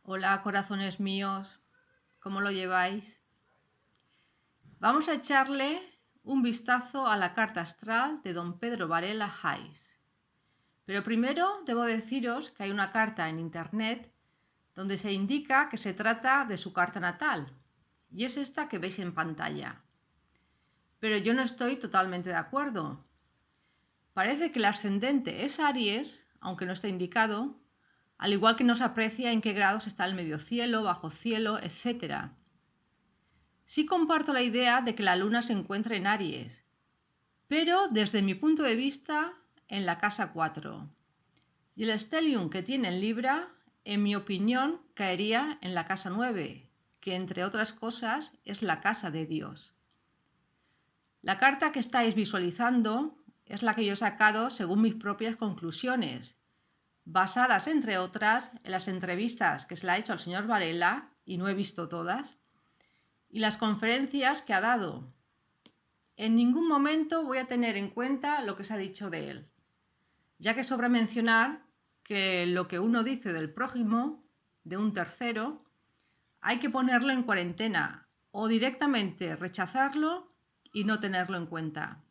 Hola, corazones míos, ¿cómo lo lleváis? Vamos a echarle un vistazo a la carta astral de don Pedro Varela Hayes. Pero primero debo deciros que hay una carta en internet donde se indica que se trata de su carta natal, y es esta que veis en pantalla. Pero yo no estoy totalmente de acuerdo. Parece que el ascendente es Aries, aunque no está indicado, al igual que no se aprecia en qué grados está el medio cielo, bajo cielo, etc. Sí comparto la idea de que la luna se encuentra en Aries, pero desde mi punto de vista en la casa 4. Y el stellium que tiene en Libra, en mi opinión, caería en la casa 9, que entre otras cosas es la casa de Dios. La carta que estáis visualizando es la que yo he sacado según mis propias conclusiones, basadas entre otras en las entrevistas que se le ha hecho al señor Varela, y no he visto todas, y las conferencias que ha dado. En ningún momento voy a tener en cuenta lo que se ha dicho de él, ya que sobra mencionar que lo que uno dice del prójimo, de un tercero, hay que ponerlo en cuarentena o directamente rechazarlo y no tenerlo en cuenta.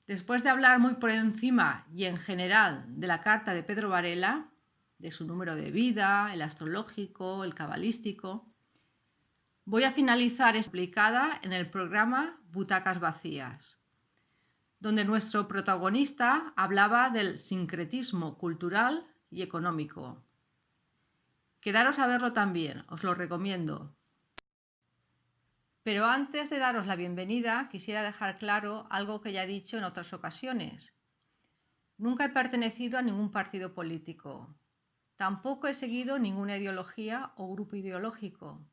Después de hablar muy por encima y en general de la carta de Pedro Varela, de su número de vida, el astrológico, el cabalístico, voy a finalizar explicada en el programa Butacas Vacías, donde nuestro protagonista hablaba del sincretismo cultural y económico. Quedaros a verlo también, os lo recomiendo. Pero antes de daros la bienvenida, quisiera dejar claro algo que ya he dicho en otras ocasiones. Nunca he pertenecido a ningún partido político. Tampoco he seguido ninguna ideología o grupo ideológico.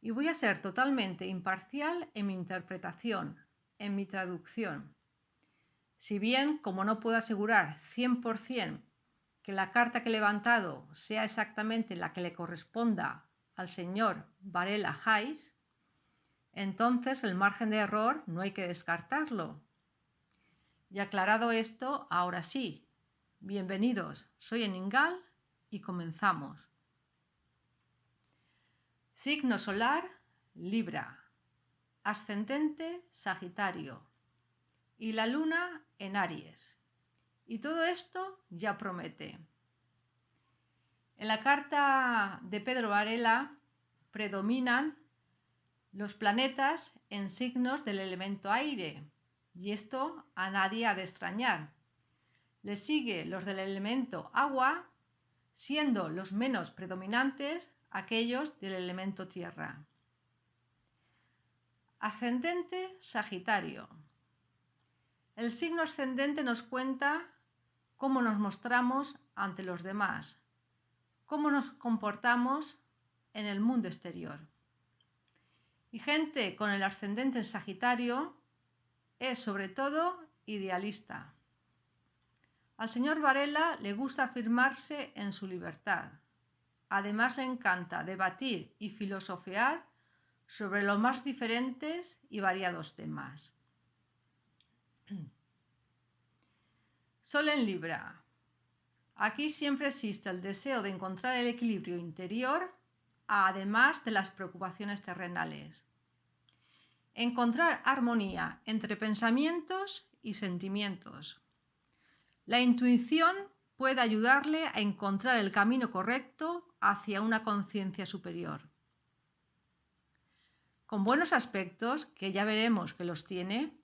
Y voy a ser totalmente imparcial en mi interpretación, en mi traducción. Si bien, como no puedo asegurar 100% que la carta que he levantado sea exactamente la que le corresponda al señor Varela Hayes, entonces el margen de error no hay que descartarlo. Y aclarado esto, ahora sí, bienvenidos, soy Eningal y comenzamos. Signo solar, Libra, ascendente, Sagitario, y la luna en Aries. Y todo esto ya promete. En la carta de Pedro Varela predominan los planetas en signos del elemento aire, y esto a nadie ha de extrañar. Le sigue los del elemento agua, siendo los menos predominantes aquellos del elemento tierra. Ascendente Sagitario. El signo ascendente nos cuenta cómo nos mostramos ante los demás, cómo nos comportamos en el mundo exterior. Y gente con el ascendente en Sagitario es sobre todo idealista. Al señor Varela le gusta afirmarse en su libertad. Además le encanta debatir y filosofear sobre los más diferentes y variados temas. Sol en Libra. Aquí siempre existe el deseo de encontrar el equilibrio interior, además de las preocupaciones terrenales. Encontrar armonía entre pensamientos y sentimientos. La intuición puede ayudarle a encontrar el camino correcto hacia una conciencia superior. Con buenos aspectos, que ya veremos que los tiene,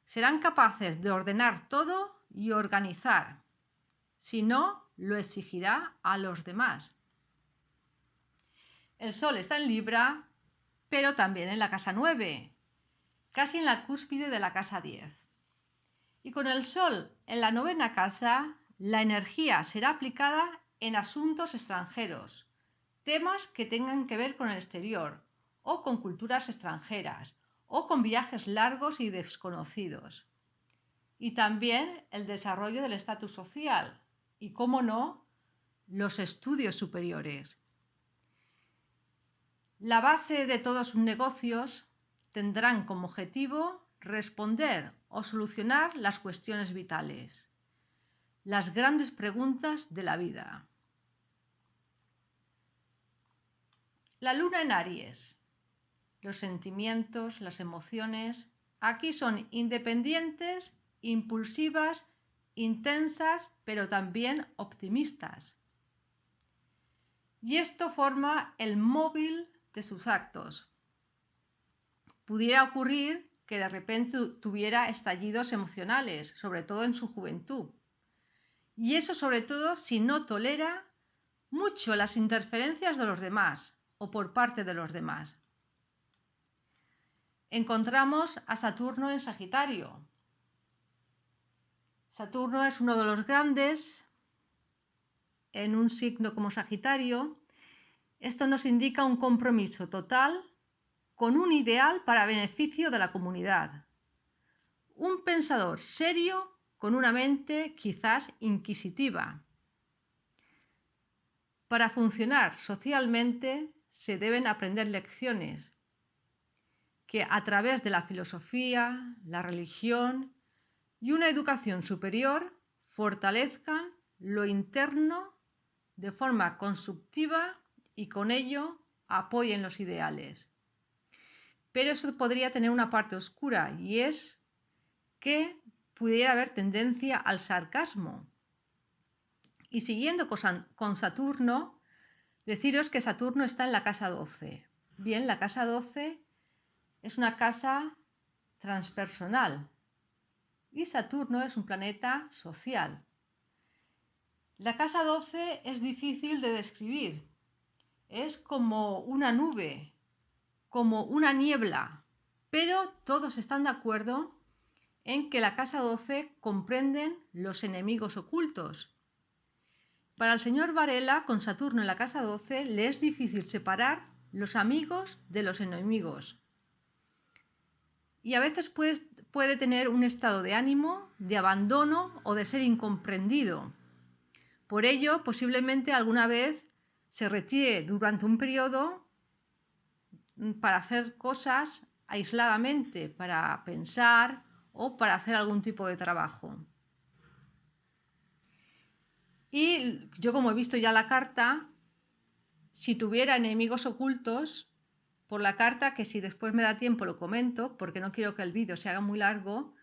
serán capaces de ordenar todo y organizar. Si no, lo exigirá a los demás. El Sol está en Libra, pero también en la casa 9, casi en la cúspide de la casa 10. Y con el Sol en la 9ª casa, la energía será aplicada en asuntos extranjeros, temas que tengan que ver con el exterior, o con culturas extranjeras, o con viajes largos y desconocidos. Y también el desarrollo del estatus social, y, cómo no, los estudios superiores. La base de todos sus negocios tendrán como objetivo responder o solucionar las cuestiones vitales, las grandes preguntas de la vida. La luna en Aries. Los sentimientos, las emociones, aquí son independientes, impulsivas, intensas, pero también optimistas. Y esto forma el móvil de sus actos. Pudiera ocurrir que de repente tuviera estallidos emocionales, sobre todo en su juventud. Y eso sobre todo si no tolera mucho las interferencias de los demás o por parte de los demás. Encontramos a Saturno en Sagitario. Saturno es uno de los grandes en un signo como Sagitario. Esto nos indica un compromiso total con un ideal para beneficio de la comunidad. Un pensador serio con una mente quizás inquisitiva. Para funcionar socialmente se deben aprender lecciones que a través de la filosofía, la religión y una educación superior fortalezcan lo interno de forma constructiva y con ello apoyen los ideales. Pero eso podría tener una parte oscura y es que pudiera haber tendencia al sarcasmo. Y siguiendo con Saturno, deciros que Saturno está en la casa 12. Bien, la casa 12 es una casa transpersonal y Saturno es un planeta social. La casa 12 es difícil de describir. Es como una nube, como una niebla, pero todos están de acuerdo en que la casa 12 comprenden los enemigos ocultos. Para el señor Varela, con Saturno en la casa 12, le es difícil separar los amigos de los enemigos. Y a veces puede tener un estado de ánimo, de abandono o de ser incomprendido. Por ello, posiblemente alguna vez se retire durante un periodo para hacer cosas aisladamente, para pensar o para hacer algún tipo de trabajo. Y yo, como he visto ya la carta, si tuviera enemigos ocultos, por la carta, que si después me da tiempo lo comento, porque no quiero que el vídeo se haga muy largo,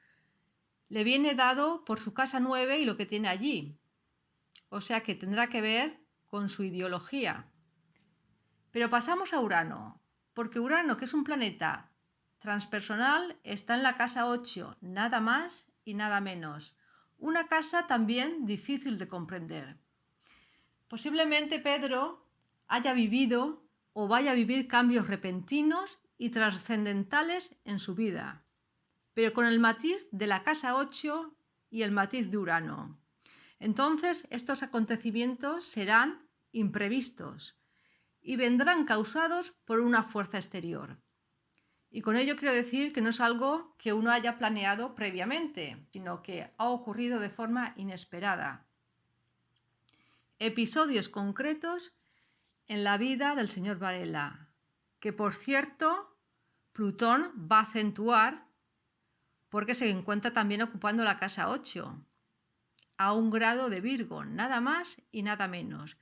le viene dado por su casa 9 y lo que tiene allí. O sea que tendrá que ver con su ideología. Pero pasamos a Urano, porque Urano, que es un planeta transpersonal, está en la casa 8, nada más y nada menos. Una casa también difícil de comprender. Posiblemente Pedro haya vivido o vaya a vivir cambios repentinos y trascendentales en su vida, pero con el matiz de la casa 8 y el matiz de Urano. Entonces, estos acontecimientos serán imprevistos y vendrán causados por una fuerza exterior. Y con ello quiero decir que no es algo que uno haya planeado previamente, sino que ha ocurrido de forma inesperada. Episodios concretos en la vida del señor Varela, que por cierto Plutón va a acentuar porque se encuentra también ocupando la casa 8, a 1 grado de Virgo, nada más y nada menos.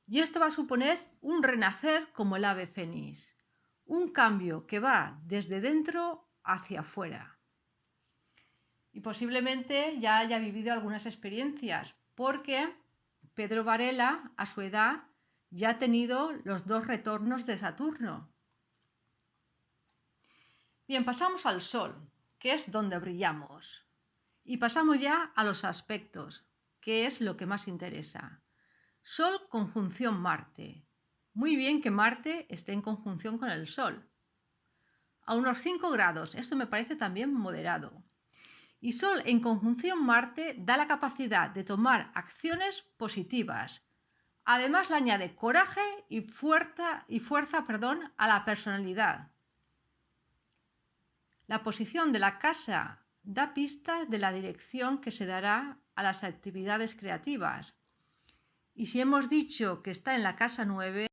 Y esto va a suponer un renacer como el ave fénix, un cambio que va desde dentro hacia afuera. Y posiblemente ya haya vivido algunas experiencias, porque Pedro Varela, a su edad, ya ha tenido los 2 retornos de Saturno. Bien, pasamos al Sol, que es donde brillamos. Y pasamos ya a los aspectos, que es lo que más interesa. Sol conjunción Marte. Muy bien que Marte esté en conjunción con el Sol. A unos 5 grados, esto me parece también moderado. Y Sol en conjunción Marte da la capacidad de tomar acciones positivas. Además le añade coraje y fuerza a la personalidad. La posición de la casa da pistas de la dirección que se dará a las actividades creativas. Y si hemos dicho que está en la casa 9,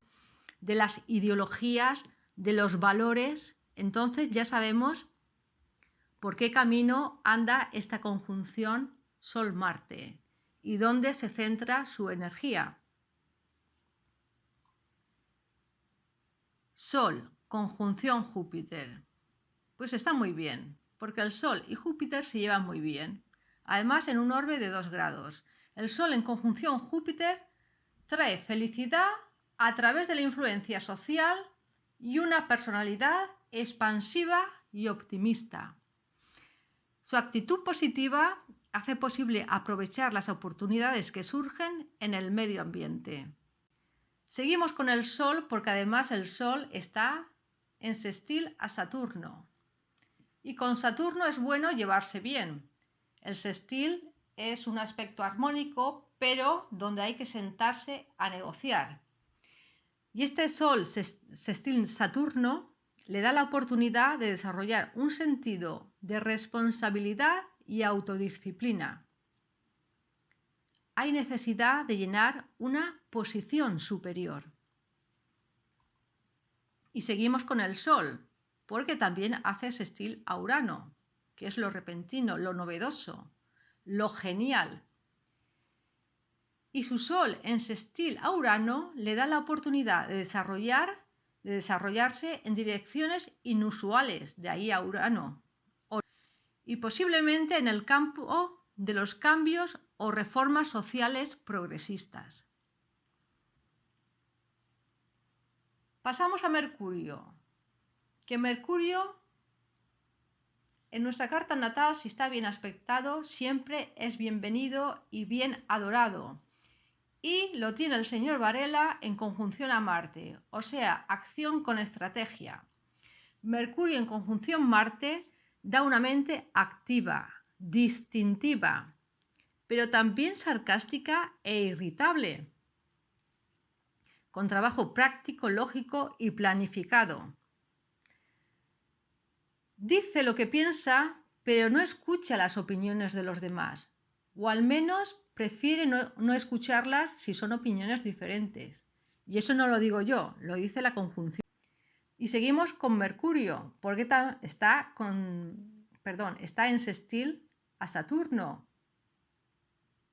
de las ideologías, de los valores, entonces ya sabemos por qué camino anda esta conjunción Sol-Marte y dónde se centra su energía. Sol, conjunción Júpiter. Pues está muy bien, porque el Sol y Júpiter se llevan muy bien. Además, en un orbe de 2 grados. El Sol en conjunción Júpiter trae felicidad a través de la influencia social y una personalidad expansiva y optimista. Su actitud positiva hace posible aprovechar las oportunidades que surgen en el medio ambiente. Seguimos con el Sol porque además el Sol está en sextil a Saturno. Y con Saturno es bueno llevarse bien. El sextil es un aspecto armónico, pero donde hay que sentarse a negociar. Y este Sol sextil Saturno le da la oportunidad de desarrollar un sentido de responsabilidad y autodisciplina. Hay necesidad de llenar una posición superior. Y seguimos con el Sol, porque también hace sextil a Urano, que es lo repentino, lo novedoso, lo genial. Y su Sol en sextil a Urano le da la oportunidad de desarrollarse en direcciones inusuales, de ahí a Urano, y posiblemente en el campo de los cambios o reformas sociales progresistas. Pasamos a Mercurio, que Mercurio en nuestra carta natal, si está bien aspectado, siempre es bienvenido y bien adorado. Y lo tiene el señor Varela en conjunción a Marte, o sea, acción con estrategia. Mercurio en conjunción Marte da una mente activa, distintiva, pero también sarcástica e irritable, con trabajo práctico, lógico y planificado. Dice lo que piensa, pero no escucha las opiniones de los demás, o al menos prefiere no escucharlas si son opiniones diferentes. Y eso no lo digo yo, lo dice la conjunción. Y seguimos con Mercurio, porque está en sextil a Saturno.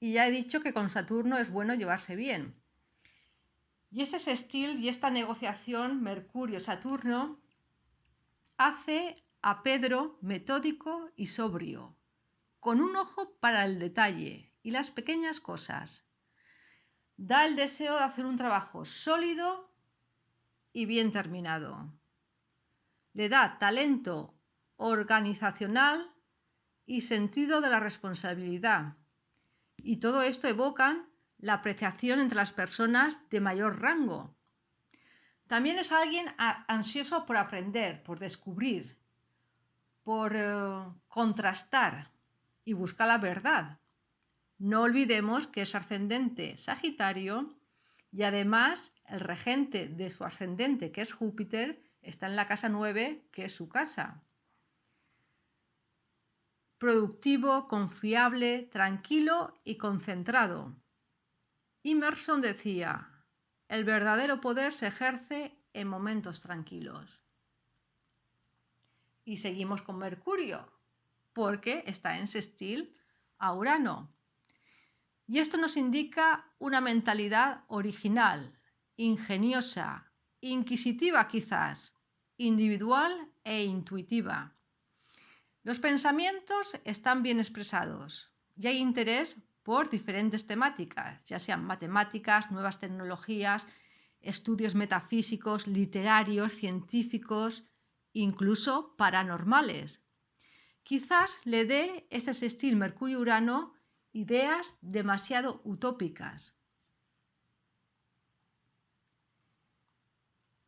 Y ya he dicho que con Saturno es bueno llevarse bien. Y ese sextil y esta negociación Mercurio-Saturno hace a Pedro metódico y sobrio, con un ojo para el detalle y las pequeñas cosas. Da el deseo de hacer un trabajo sólido y bien terminado. Le da talento organizacional y sentido de la responsabilidad. Y todo esto evocan la apreciación entre las personas de mayor rango. También es alguien ansioso por aprender, por descubrir, por contrastar y buscar la verdad. No olvidemos que es ascendente Sagitario y además el regente de su ascendente, que es Júpiter, está en la casa 9, que es su casa. Productivo, confiable, tranquilo y concentrado. Emerson decía, el verdadero poder se ejerce en momentos tranquilos. Y seguimos con Mercurio, porque está en sextil a Urano. Y esto nos indica una mentalidad original, ingeniosa, inquisitiva quizás, individual e intuitiva. Los pensamientos están bien expresados y hay interés por diferentes temáticas, ya sean matemáticas, nuevas tecnologías, estudios metafísicos, literarios, científicos, incluso paranormales. Quizás le dé ese sextil Mercurio-Urano ideas demasiado utópicas.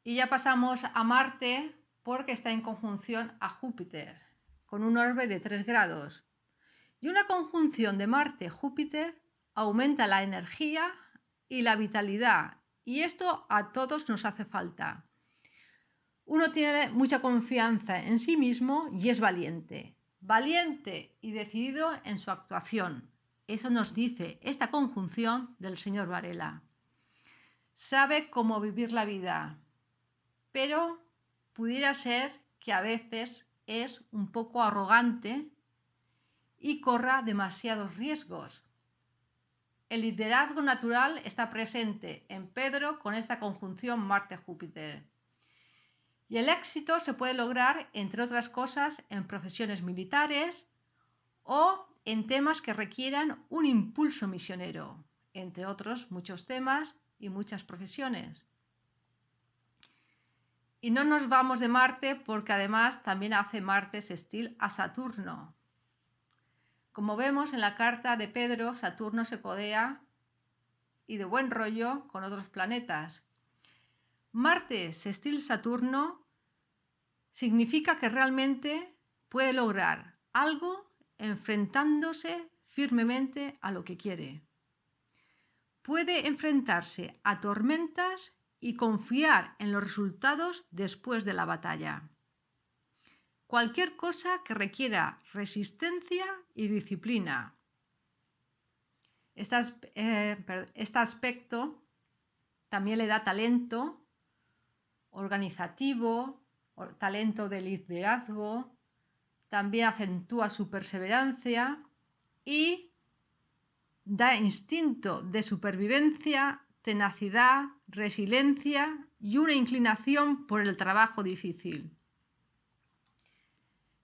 Y ya pasamos a Marte porque está en conjunción a Júpiter, con un orbe de 3 grados. Y una conjunción de Marte-Júpiter aumenta la energía y la vitalidad, y esto a todos nos hace falta. Uno tiene mucha confianza en sí mismo y es valiente y decidido en su actuación. Eso nos dice esta conjunción del señor Varela. Sabe cómo vivir la vida, pero pudiera ser que a veces es un poco arrogante y corra demasiados riesgos. El liderazgo natural está presente en Pedro con esta conjunción Marte-Júpiter. Y el éxito se puede lograr, entre otras cosas, en profesiones militares o en temas que requieran un impulso misionero, entre otros muchos temas y muchas profesiones. Y no nos vamos de Marte porque además también hace Marte sextil a Saturno. Como vemos en la carta de Pedro, Saturno se codea y de buen rollo con otros planetas. Marte sextil Saturno significa que realmente puede lograr algo enfrentándose firmemente a lo que quiere. Puede enfrentarse a tormentas y confiar en los resultados después de la batalla. Cualquier cosa que requiera resistencia y disciplina. Este aspecto también le da talento organizativo, talento de liderazgo, también acentúa su perseverancia y da instinto de supervivencia, tenacidad, resiliencia y una inclinación por el trabajo difícil.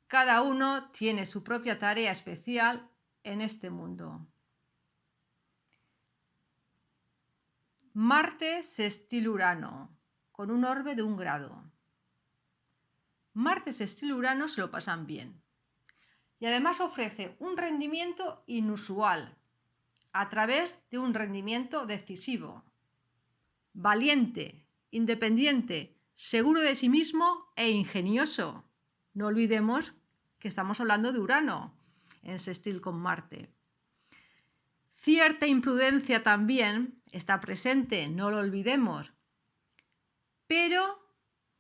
Cada uno tiene su propia tarea especial en este mundo. Marte sextil Urano, con un orbe de 1 grado. Marte sextil Urano se lo pasan bien. Y además ofrece un rendimiento inusual a través de un rendimiento decisivo, valiente, independiente, seguro de sí mismo e ingenioso. No olvidemos que estamos hablando de Urano en sextil con Marte. Cierta imprudencia también está presente, no lo olvidemos, pero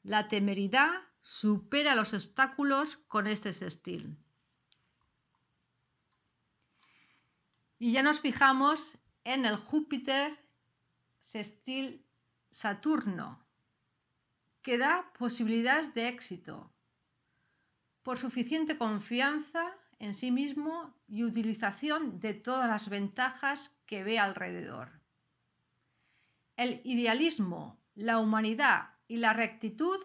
la temeridad supera los obstáculos con este sextil. Y ya nos fijamos en el Júpiter sextil Saturno, que da posibilidades de éxito por suficiente confianza en sí mismo y utilización de todas las ventajas que ve alrededor. El idealismo, la humanidad y la rectitud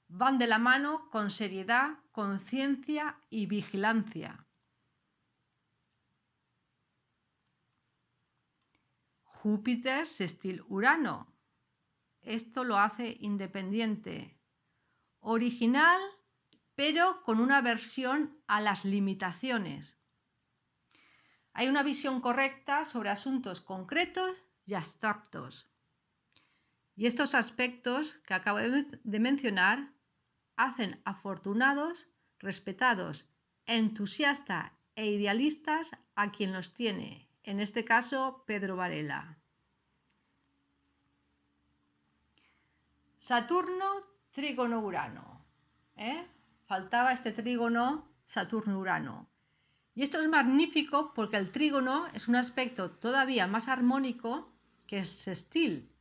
van de la mano con seriedad, conciencia y vigilancia. Júpiter sextil Urano. Esto lo hace independiente, original, pero con una aversión a las limitaciones. Hay una visión correcta sobre asuntos concretos y abstractos. Y estos aspectos que acabo de mencionar hacen afortunados, respetados, entusiastas e idealistas a quien los tiene, en este caso Pedro Varela. Saturno, trígono Urano. Faltaba este trígono Saturno-Urano. Y esto es magnífico porque el trígono es un aspecto todavía más armónico que el sextil.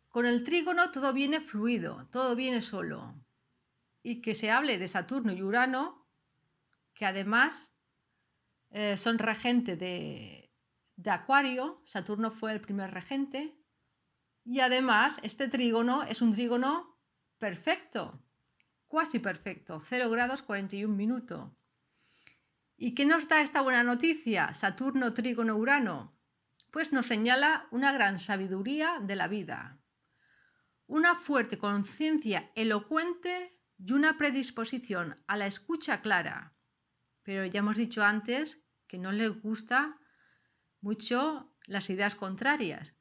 Con el trígono todo viene fluido, todo viene solo. Y que se hable de Saturno y Urano, que además son regentes de Acuario, Saturno fue el primer regente, y además este trígono es un trígono perfecto, cuasi perfecto, 0 grados 41 minutos. ¿Y qué nos da esta buena noticia, Saturno, trígono, Urano? Pues nos señala una gran sabiduría de la vida, una fuerte conciencia elocuente y una predisposición a la escucha clara. Pero ya hemos dicho antes que no les gusta mucho las ideas contrarias.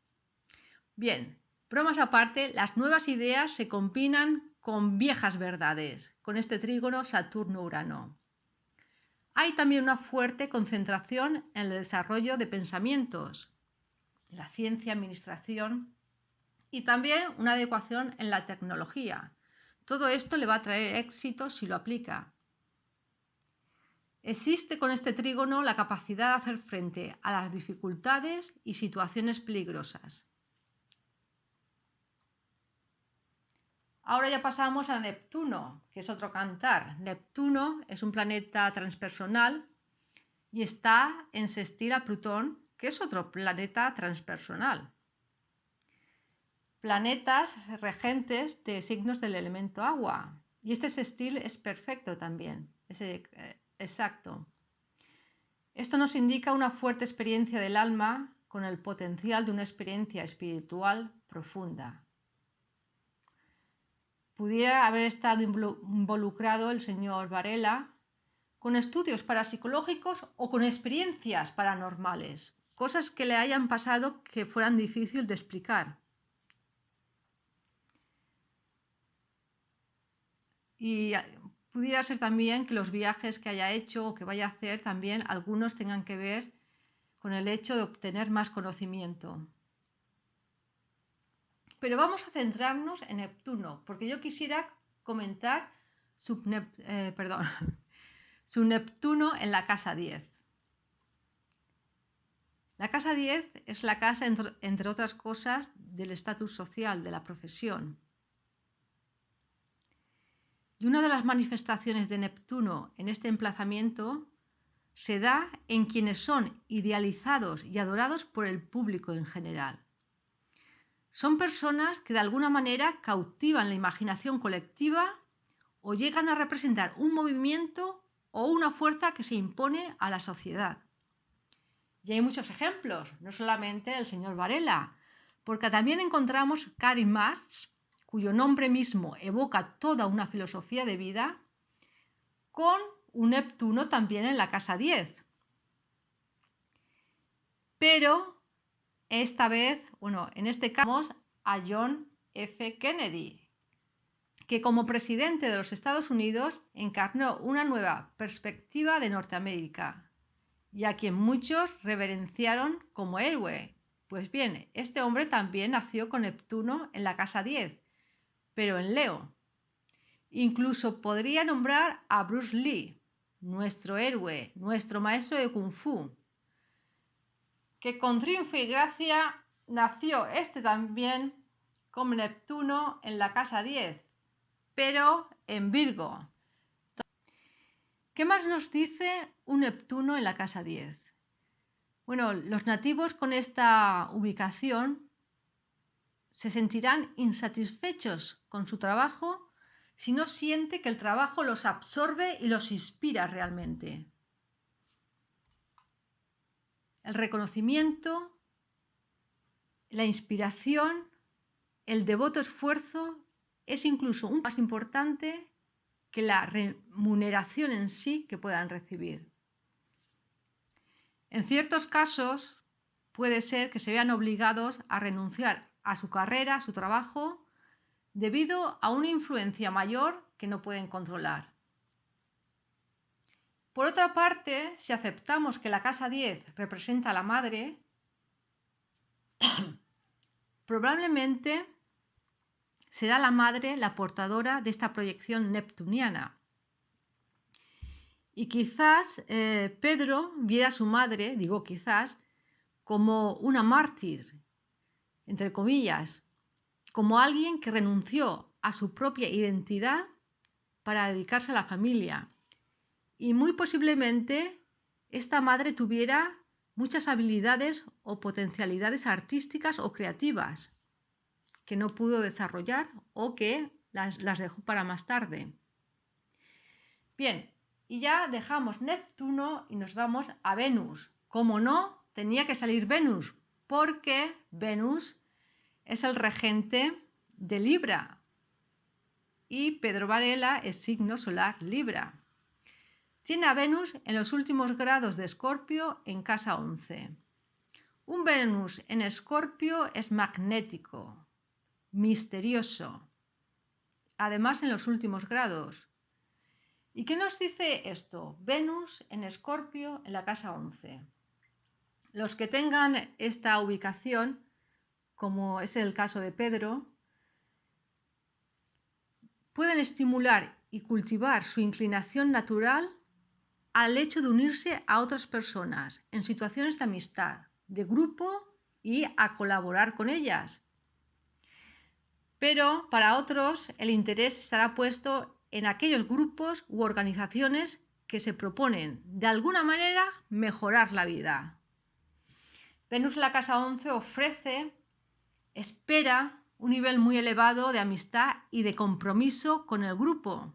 Bien, bromas aparte, las nuevas ideas se combinan con viejas verdades, con este trígono Saturno-Urano. Hay también una fuerte concentración en el desarrollo de pensamientos, la ciencia, administración y también una adecuación en la tecnología. Todo esto le va a traer éxito si lo aplica. Existe con este trígono la capacidad de hacer frente a las dificultades y situaciones peligrosas. Ahora ya pasamos a Neptuno, que es otro cantar. Neptuno es un planeta transpersonal y está en sextil a Plutón, que es otro planeta transpersonal. planetas regentes de signos del elemento agua. Y este sextil es perfecto también, es exacto. Esto nos indica una fuerte experiencia del alma con el potencial de una experiencia espiritual profunda. Pudiera haber estado involucrado el señor Varela con estudios parapsicológicos o con experiencias paranormales, cosas que le hayan pasado que fueran difíciles de explicar. Y pudiera ser también que los viajes que haya hecho o que vaya a hacer también algunos tengan que ver con el hecho de obtener más conocimiento. Pero vamos a centrarnos en Neptuno, porque yo quisiera comentar su Neptuno en la casa 10. La casa 10 es la casa, entre otras cosas, del estatus social, de la profesión. Y una de las manifestaciones de Neptuno en este emplazamiento se da en quienes son idealizados y adorados por el público en general. Son personas que de alguna manera cautivan la imaginación colectiva o llegan a representar un movimiento o una fuerza que se impone a la sociedad. Y hay muchos ejemplos, no solamente el señor Varela, porque también encontramos Karl Marx, cuyo nombre mismo evoca toda una filosofía de vida, con un Neptuno también en la casa 10. Pero esta vez, en este caso, vamos a John F. Kennedy, que como presidente de los Estados Unidos encarnó una nueva perspectiva de Norteamérica y a quien muchos reverenciaron como héroe. Pues bien, este hombre también nació con Neptuno en la casa 10, pero en Leo. Incluso podría nombrar a Bruce Lee, nuestro héroe, nuestro maestro de Kung Fu, que con triunfo y gracia nació este también con Neptuno en la casa 10, pero en Virgo. ¿Qué más nos dice un Neptuno en la casa 10? Bueno, los nativos con esta ubicación se sentirán insatisfechos con su trabajo si no siente que el trabajo los absorbe y los inspira realmente. El reconocimiento, la inspiración, el devoto esfuerzo es incluso un más importante que la remuneración en sí que puedan recibir. En ciertos casos puede ser que se vean obligados a renunciar a su carrera, a su trabajo, debido a una influencia mayor que no pueden controlar. Por otra parte, si aceptamos que la casa 10 representa a la madre, probablemente será la madre la portadora de esta proyección neptuniana. Y quizás Pedro viera a su madre, digo quizás, como una mártir, entre comillas, como alguien que renunció a su propia identidad para dedicarse a la familia. Y muy posiblemente esta madre tuviera muchas habilidades o potencialidades artísticas o creativas que no pudo desarrollar o que las dejó para más tarde. Bien, y ya dejamos Neptuno y nos vamos a Venus. Como no, tenía que salir Venus, porque Venus es el regente de Libra y Pedro Varela es signo solar Libra. Tiene a Venus en los últimos grados de Escorpio en casa 11. Un Venus en Escorpio es magnético, misterioso, además en los últimos grados. ¿Y qué nos dice esto? Venus en Escorpio en la casa 11. Los que tengan esta ubicación, como es el caso de Pedro, pueden estimular y cultivar su inclinación natural al hecho de unirse a otras personas en situaciones de amistad, de grupo y a colaborar con ellas. Pero para otros el interés estará puesto en aquellos grupos u organizaciones que se proponen de alguna manera mejorar la vida. Venus en la casa 11 ofrece, espera un nivel muy elevado de amistad y de compromiso con el grupo.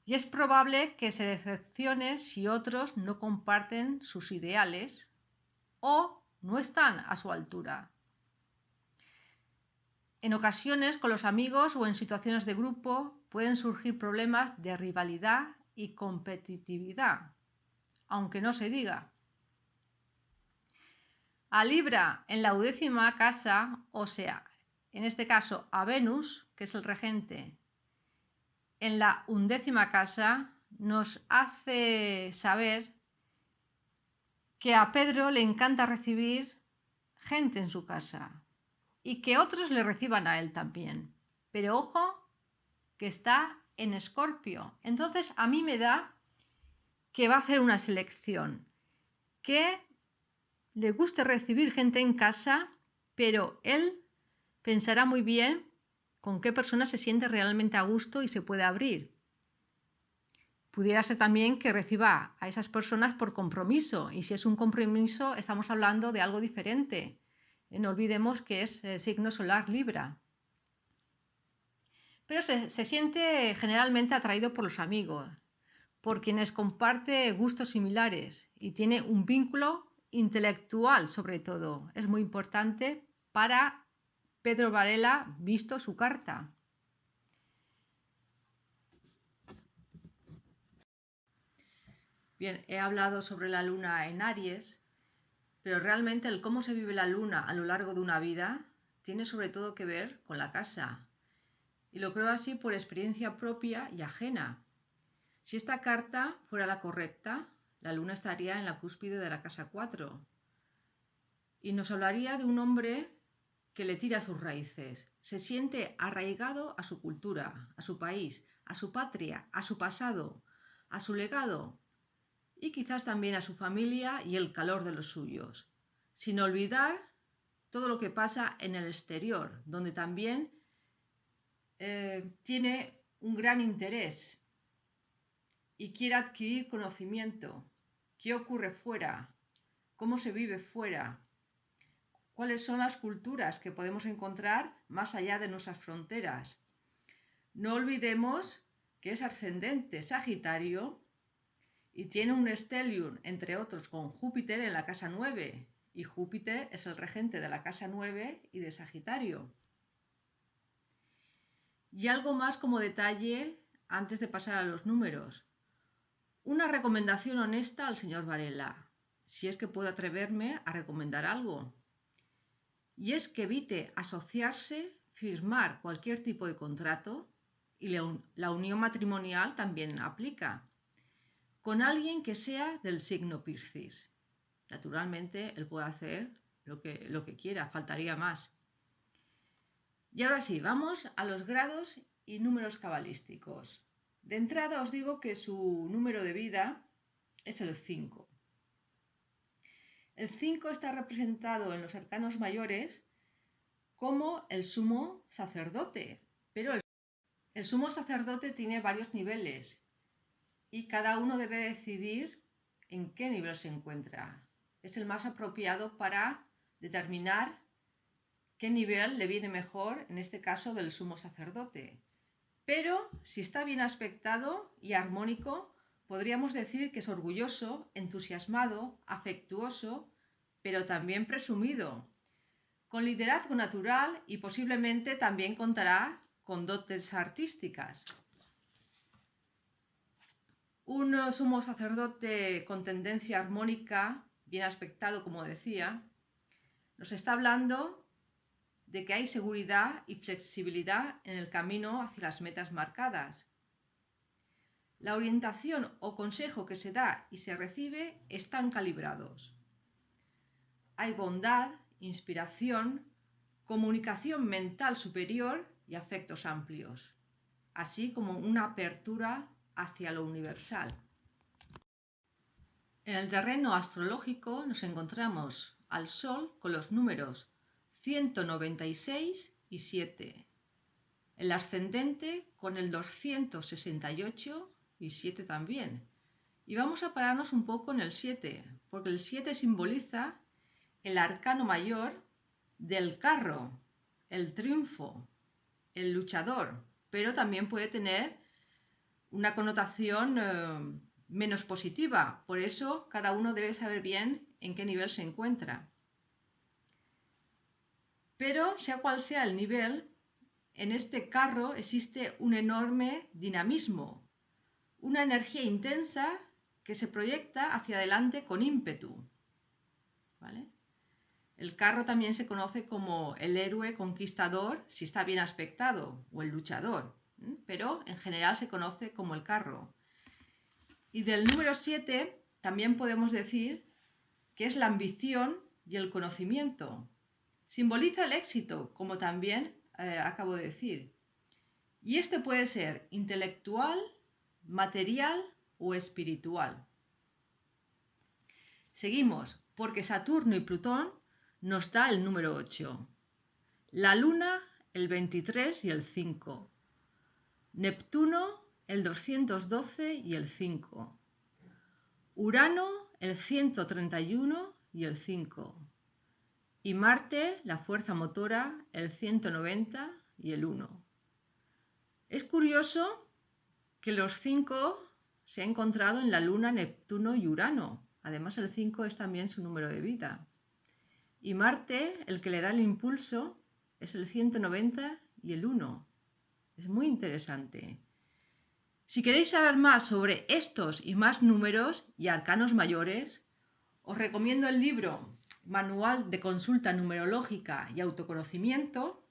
Y es probable que se decepcione si otros no comparten sus ideales o no están a su altura. En ocasiones, con los amigos o en situaciones de grupo, pueden surgir problemas de rivalidad y competitividad, aunque no se diga. A Libra en la 10ª casa, o sea, en este caso a Venus, que es el regente, en la 11ª casa, nos hace saber que a Pedro le encanta recibir gente en su casa y que otros le reciban a él también. Pero ojo, que está en Escorpio. Entonces a mí me da que va a hacer una selección, que le guste recibir gente en casa, pero él pensará muy bien con qué persona se siente realmente a gusto y se puede abrir. Pudiera ser también que reciba a esas personas por compromiso, y si es un compromiso estamos hablando de algo diferente. No olvidemos que es signo solar Libra. Pero se siente generalmente atraído por los amigos, por quienes comparte gustos similares y tiene un vínculo intelectual sobre todo. Es muy importante para Pedro Varela visto su carta. Bien, he hablado sobre la luna en Aries, pero realmente el cómo se vive la luna a lo largo de una vida tiene sobre todo que ver con la casa. Y lo creo así por experiencia propia y ajena. Si esta carta fuera la correcta, la luna estaría en la cúspide de la casa 4 y nos hablaría de un hombre que le tira sus raíces, se siente arraigado a su cultura, a su país, a su patria, a su pasado, a su legado y quizás también a su familia y el calor de los suyos, sin olvidar todo lo que pasa en el exterior, donde también tiene un gran interés y quiere adquirir conocimiento. ¿Qué ocurre fuera? ¿Cómo se vive fuera? ¿Cuáles son las culturas que podemos encontrar más allá de nuestras fronteras? No olvidemos que es ascendente Sagitario y tiene un stellium, entre otros, con Júpiter en la casa 9. Y Júpiter es el regente de la casa 9 y de Sagitario. Y algo más como detalle antes de pasar a los números. Una recomendación honesta al señor Varela, si es que puedo atreverme a recomendar algo. Y es que evite asociarse, firmar cualquier tipo de contrato, y la unión matrimonial también aplica, con alguien que sea del signo Piscis. Naturalmente, él puede hacer lo que quiera, faltaría más. Y ahora sí, vamos a los grados y números cabalísticos. De entrada os digo que su número de vida es el 5. El 5 está representado en los arcanos mayores como el sumo sacerdote, pero el sumo sacerdote tiene varios niveles y cada uno debe decidir en qué nivel se encuentra. Es el más apropiado para determinar qué nivel le viene mejor, en este caso del sumo sacerdote. Pero si está bien aspectado y armónico, podríamos decir que es orgulloso, entusiasmado, afectuoso, pero también presumido, con liderazgo natural y posiblemente también contará con dotes artísticas. Un sumo sacerdote con tendencia armónica, bien aspectado, como decía, nos está hablando de que hay seguridad y flexibilidad en el camino hacia las metas marcadas. La orientación o consejo que se da y se recibe están calibrados. Hay bondad, inspiración, comunicación mental superior y afectos amplios, así como una apertura hacia lo universal. En el terreno astrológico nos encontramos al Sol con los números 196 y 7, el ascendente con el 268 y 7 también. Y vamos a pararnos un poco en el 7, porque el 7 simboliza el arcano mayor del carro, el triunfo, el luchador, pero también puede tener una connotación menos positiva. Por eso cada uno debe saber bien en qué nivel se encuentra. Pero sea cual sea el nivel, en este carro existe un enorme dinamismo, una energía intensa que se proyecta hacia adelante con ímpetu. ¿Vale? El carro también se conoce como el héroe conquistador si está bien aspectado, o el luchador, pero en general se conoce como el carro. Y del número 7 también podemos decir que es la ambición y el conocimiento. Simboliza el éxito, como también acabo de decir. Y este puede ser intelectual, material o espiritual. Seguimos, porque Saturno y Plutón nos da el número 8. La Luna, el 23 y el 5. Neptuno, el 212 y el 5. Urano, el 131 y el 5. Y Marte, la fuerza motora, el 190 y el 1. Es curioso que los 5 se ha encontrado en la Luna, Neptuno y Urano. Además, el 5 es también su número de vida. Y Marte, el que le da el impulso, es el 190 y el 1. Es muy interesante. Si queréis saber más sobre estos y más números y arcanos mayores, os recomiendo el libro Manual de Consulta Numerológica y Autoconocimiento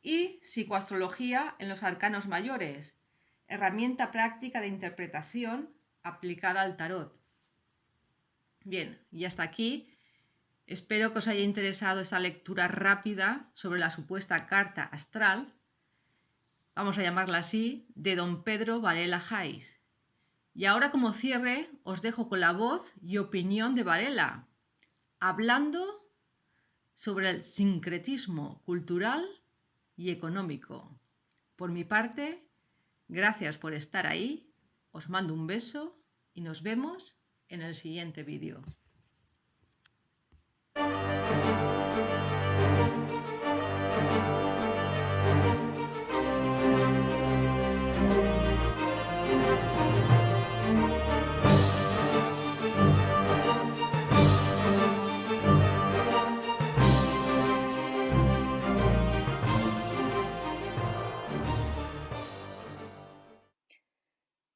y Psicoastrología en los Arcanos Mayores, herramienta práctica de interpretación aplicada al tarot. Bien, y hasta aquí. Espero que os haya interesado esta lectura rápida sobre la supuesta carta astral, vamos a llamarla así, de don Pedro Varela Hayes. Y ahora, como cierre, os dejo con la voz y opinión de Varela, hablando sobre el sincretismo cultural y económico. Por mi parte, gracias por estar ahí, os mando un beso y nos vemos en el siguiente vídeo.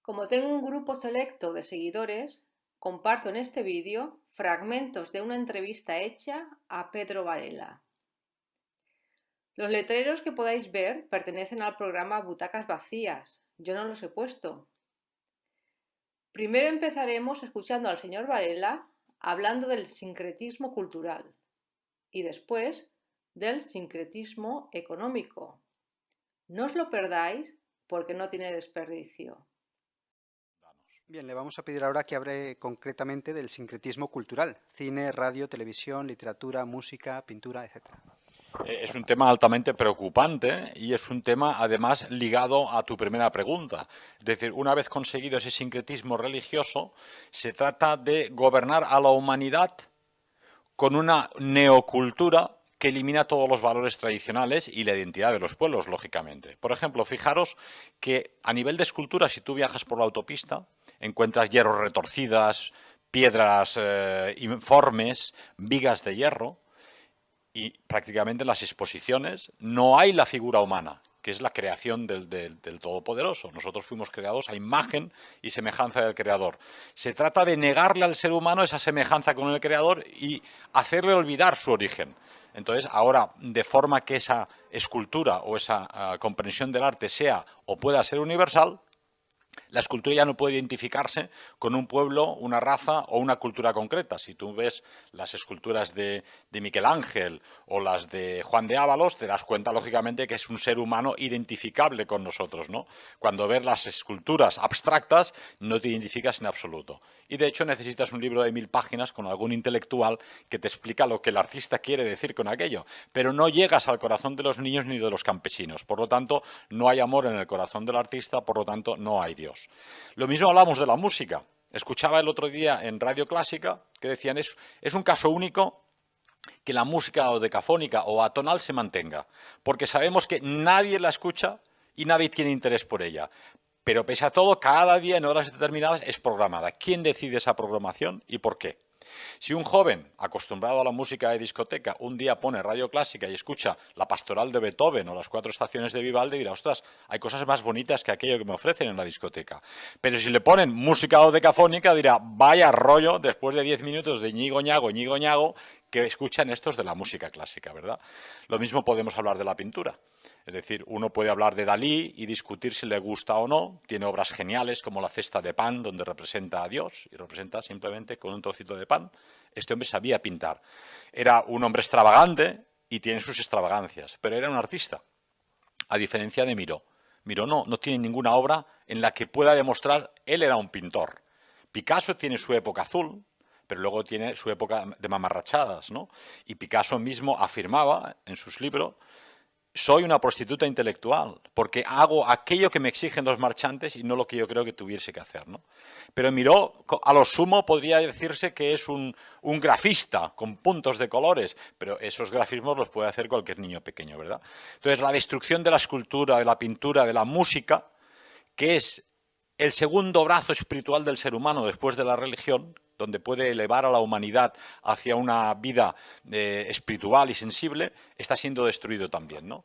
Como tengo un grupo selecto de seguidores, comparto en este vídeo fragmentos de una entrevista hecha a Pedro Varela. Los letreros que podáis ver pertenecen al programa Butacas Vacías, yo no los he puesto. Primero empezaremos escuchando al señor Varela hablando del sincretismo cultural y después del sincretismo económico. No os lo perdáis porque no tiene desperdicio. Bien, le vamos a pedir ahora que hable concretamente del sincretismo cultural, cine, radio, televisión, literatura, música, pintura, etc. Es un tema altamente preocupante y es un tema además ligado a tu primera pregunta. Es decir, una vez conseguido ese sincretismo religioso, se trata de gobernar a la humanidad con una neocultura que elimina todos los valores tradicionales y la identidad de los pueblos, lógicamente. Por ejemplo, fijaros que a nivel de escultura, si tú viajas por la autopista, encuentras hierros retorcidas, piedras informes, vigas de hierro, y prácticamente en las exposiciones no hay la figura humana, que es la creación del Todopoderoso. Nosotros fuimos creados a imagen y semejanza del Creador. Se trata de negarle al ser humano esa semejanza con el Creador y hacerle olvidar su origen. Entonces, ahora, de forma que esa escultura o esa comprensión del arte sea o pueda ser universal, la escultura ya no puede identificarse con un pueblo, una raza o una cultura concreta. Si tú ves las esculturas de Miguel Ángel o las de Juan de Ábalos, te das cuenta, lógicamente, que es un ser humano identificable con nosotros, ¿no? Cuando ves las esculturas abstractas, no te identificas en absoluto. Y, de hecho, necesitas un libro de 1000 páginas con algún intelectual que te explica lo que el artista quiere decir con aquello. Pero no llegas al corazón de los niños ni de los campesinos. Por lo tanto, no hay amor en el corazón del artista, por lo tanto, no hay Dios. Lo mismo hablamos de la música. Escuchaba el otro día en Radio Clásica que decían es un caso único que la música dodecafónica o atonal se mantenga, porque sabemos que nadie la escucha y nadie tiene interés por ella. Pero pese a todo, cada día en horas determinadas es programada. ¿Quién decide esa programación y por qué? Si un joven acostumbrado a la música de discoteca un día pone radio clásica y escucha la pastoral de Beethoven o las 4 estaciones de Vivaldi, dirá, ostras, hay cosas más bonitas que aquello que me ofrecen en la discoteca. Pero si le ponen música dodecafónica, dirá, vaya rollo, después de 10 minutos de ñigo ñago, que escuchan estos de la música clásica, ¿verdad? Lo mismo podemos hablar de la pintura. Es decir, uno puede hablar de Dalí y discutir si le gusta o no. Tiene obras geniales como La cesta de pan, donde representa a Dios y representa simplemente con un trocito de pan. Este hombre sabía pintar. Era un hombre extravagante y tiene sus extravagancias, pero era un artista, a diferencia de Miró. Miró no tiene ninguna obra en la que pueda demostrar él era un pintor. Picasso tiene su época azul, pero luego tiene su época de mamarrachadas, ¿no? Y Picasso mismo afirmaba en sus libros: soy una prostituta intelectual, porque hago aquello que me exigen los marchantes y no lo que yo creo que tuviese que hacer, ¿no? Pero Miró, a lo sumo, podría decirse que es un grafista con puntos de colores, pero esos grafismos los puede hacer cualquier niño pequeño, ¿verdad? Entonces, la destrucción de la escultura, de la pintura, de la música, que es el segundo brazo espiritual del ser humano después de la religión, donde puede elevar a la humanidad hacia una vida espiritual y sensible, está siendo destruido también, ¿no?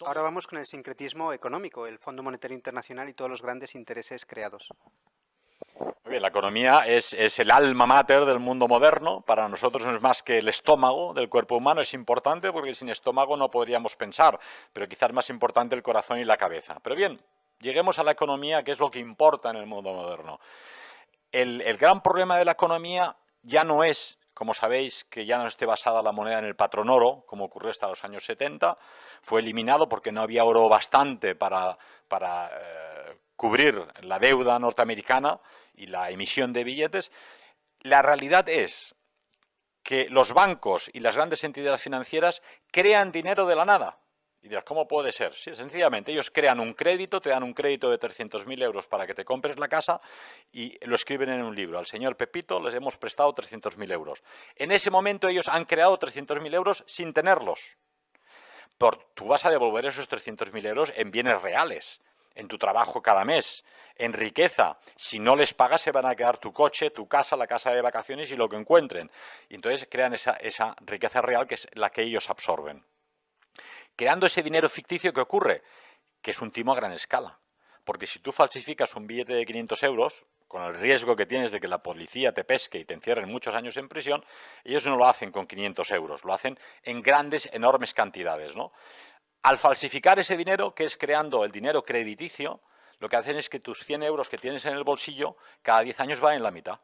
Ahora vamos con el sincretismo económico, el Fondo Monetario Internacional y todos los grandes intereses creados. Muy bien, la economía es el alma mater del mundo moderno. Para nosotros no es más que el estómago del cuerpo humano. Es importante porque sin estómago no podríamos pensar, pero quizás más importante el corazón y la cabeza. Pero bien, lleguemos a la economía, que es lo que importa en el mundo moderno. El gran problema de la economía ya no es, como sabéis, que ya no esté basada la moneda en el patrón oro, como ocurrió hasta los años 70. Fue eliminado porque no había oro bastante para cubrir la deuda norteamericana y la emisión de billetes. La realidad es que los bancos y las grandes entidades financieras crean dinero de la nada. Y dirás, ¿cómo puede ser? Sí, sencillamente, ellos crean un crédito, te dan un crédito de 300.000 euros para que te compres la casa y lo escriben en un libro. Al señor Pepito les hemos prestado 300.000 euros. En ese momento ellos han creado 300.000 euros sin tenerlos. Tú vas a devolver esos 300.000 euros en bienes reales, en tu trabajo cada mes, en riqueza. Si no les pagas, se van a quedar tu coche, tu casa, la casa de vacaciones y lo que encuentren. Y entonces crean esa riqueza real que es la que ellos absorben. Creando ese dinero ficticio, ¿qué ocurre? Que es un timo a gran escala. Porque si tú falsificas un billete de 500 euros, con el riesgo que tienes de que la policía te pesque y te encierren muchos años en prisión, ellos no lo hacen con 500 euros, lo hacen en grandes, enormes cantidades, ¿no? Al falsificar ese dinero, que es creando el dinero crediticio, lo que hacen es que tus 100 euros que tienes en el bolsillo, cada 10 años van en la mitad.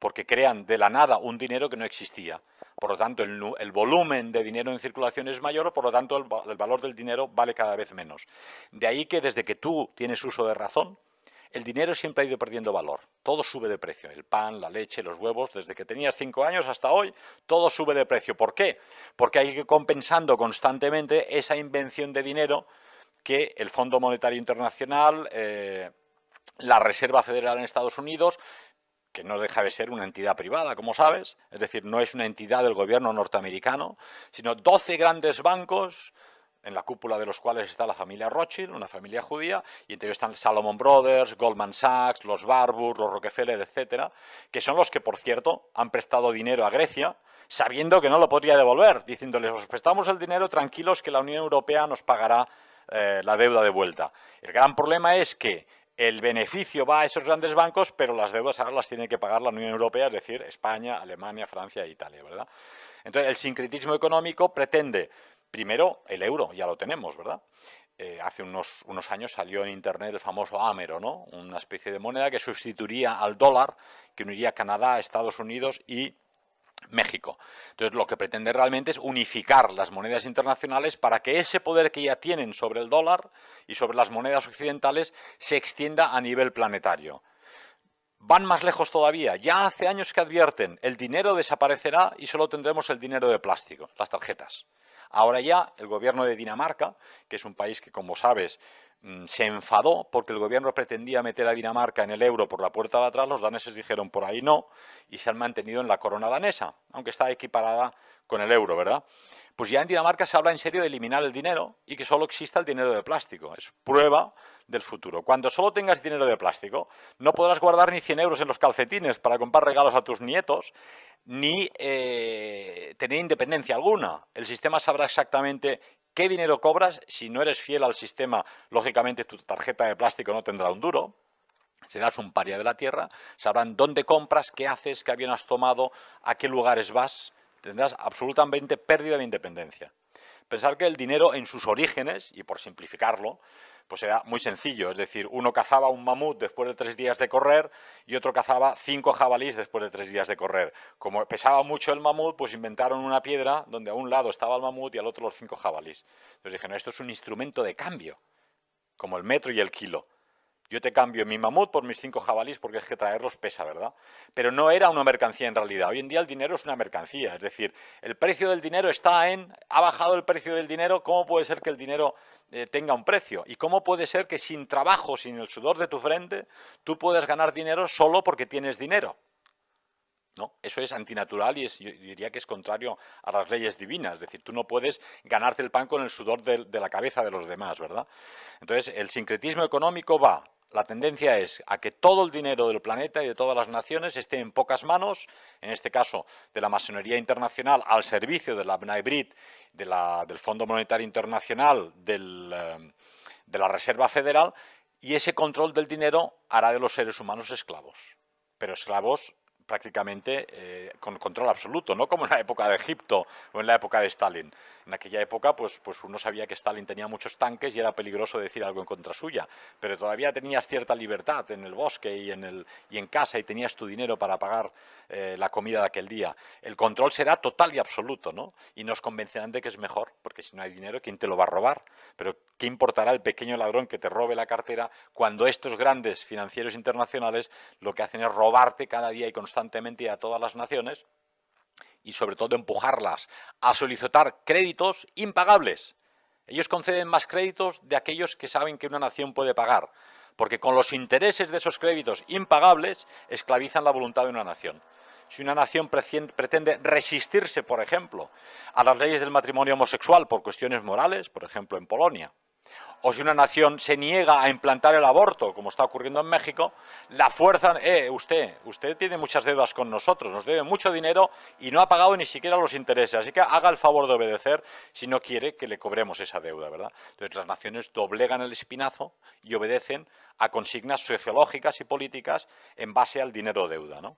Porque crean de la nada un dinero que no existía. Por lo tanto, el volumen de dinero en circulación es mayor, por lo tanto, el valor del dinero vale cada vez menos. De ahí que desde que tú tienes uso de razón, el dinero siempre ha ido perdiendo valor. Todo sube de precio. El pan, la leche, los huevos, desde que tenías 5 años hasta hoy, todo sube de precio. ¿Por qué? Porque hay que ir compensando constantemente esa invención de dinero que el Fondo Monetario Internacional, la Reserva Federal en Estados Unidos, que no deja de ser una entidad privada, como sabes, es decir, no es una entidad del gobierno norteamericano, sino 12 grandes bancos, en la cúpula de los cuales está la familia Rothschild, una familia judía, y entre ellos están Salomon Brothers, Goldman Sachs, los Warburg, los Rockefeller, etcétera, que son los que, por cierto, han prestado dinero a Grecia, sabiendo que no lo podría devolver, diciéndoles, os prestamos el dinero, tranquilos, que la Unión Europea nos pagará la deuda de vuelta. El gran problema es que el beneficio va a esos grandes bancos, pero las deudas ahora las tiene que pagar la Unión Europea, es decir, España, Alemania, Francia e Italia, ¿verdad? Entonces, el sincretismo económico pretende, primero, el euro, ya lo tenemos, ¿verdad? Hace unos años salió en Internet el famoso Amero, ¿no? Una especie de moneda que sustituiría al dólar, que uniría Canadá, Estados Unidos y México. Entonces, lo que pretende realmente es unificar las monedas internacionales para que ese poder que ya tienen sobre el dólar y sobre las monedas occidentales se extienda a nivel planetario. Van más lejos todavía. Ya hace años que advierten, el dinero desaparecerá y solo tendremos el dinero de plástico, las tarjetas. Ahora ya el gobierno de Dinamarca, que es un país que, como sabes, se enfadó porque el gobierno pretendía meter a Dinamarca en el euro por la puerta de atrás, los daneses dijeron por ahí no, y se han mantenido en la corona danesa, aunque está equiparada con el euro, ¿verdad? Pues ya en Dinamarca se habla en serio de eliminar el dinero y que solo exista el dinero de plástico. Es prueba del futuro. Cuando solo tengas dinero de plástico, no podrás guardar ni 100 euros en los calcetines para comprar regalos a tus nietos, ni tener independencia alguna. El sistema sabrá exactamente qué dinero cobras. Si no eres fiel al sistema, lógicamente tu tarjeta de plástico no tendrá un duro. Serás un paria de la tierra. Sabrán dónde compras, qué haces, qué avión has tomado, a qué lugares vas. Tendrás absolutamente pérdida de independencia. Pensar que el dinero en sus orígenes, y por simplificarlo, pues era muy sencillo. Es decir, uno cazaba un mamut después de 3 días de correr y otro cazaba 5 jabalíes después de 3 días de correr. Como pesaba mucho el mamut, pues inventaron una piedra donde a un lado estaba el mamut y al otro los 5 jabalíes. Entonces dijeron, esto es un instrumento de cambio, como el metro y el kilo. Yo te cambio mi mamut por mis 5 jabalíes porque es que traerlos pesa, ¿verdad? Pero no era una mercancía en realidad. Hoy en día el dinero es una mercancía. Es decir, el precio del dinero ha bajado el precio del dinero. ¿Cómo puede ser que el dinero tenga un precio? ¿Y cómo puede ser que sin trabajo, sin el sudor de tu frente, tú puedes ganar dinero solo porque tienes dinero? ¿No? Eso es antinatural y yo diría que es contrario a las leyes divinas. Es decir, tú no puedes ganarte el pan con el sudor de la cabeza de los demás, ¿verdad? Entonces, el sincretismo económico la tendencia es a que todo el dinero del planeta y de todas las naciones esté en pocas manos, en este caso de la masonería internacional, al servicio de la B'nai B'rith, del Fondo Monetario Internacional, de la Reserva Federal, y ese control del dinero hará de los seres humanos esclavos. Pero esclavos prácticamente con control absoluto, no como en la época de Egipto o en la época de Stalin. En aquella época pues uno sabía que Stalin tenía muchos tanques y era peligroso decir algo en contra suya, pero todavía tenías cierta libertad en el bosque y en casa y tenías tu dinero para pagar la comida de aquel día. El control será total y absoluto, ¿no? Y nos convencerán de que es mejor, porque si no hay dinero, ¿quién te lo va a robar? Pero ¿qué importará el pequeño ladrón que te robe la cartera cuando estos grandes financieros internacionales lo que hacen es robarte cada día y constantemente a todas las naciones y sobre todo empujarlas a solicitar créditos impagables? Ellos conceden más créditos de aquellos que saben que una nación puede pagar, porque con los intereses de esos créditos impagables esclavizan la voluntad de una nación. Si una nación pretende resistirse, por ejemplo, a las leyes del matrimonio homosexual por cuestiones morales, por ejemplo en Polonia, o si una nación se niega a implantar el aborto, como está ocurriendo en México, la fuerzan, usted tiene muchas deudas con nosotros, nos debe mucho dinero y no ha pagado ni siquiera los intereses, así que haga el favor de obedecer si no quiere que le cobremos esa deuda, ¿verdad? Entonces las naciones doblegan el espinazo y obedecen a consignas sociológicas y políticas en base al dinero deuda, ¿no?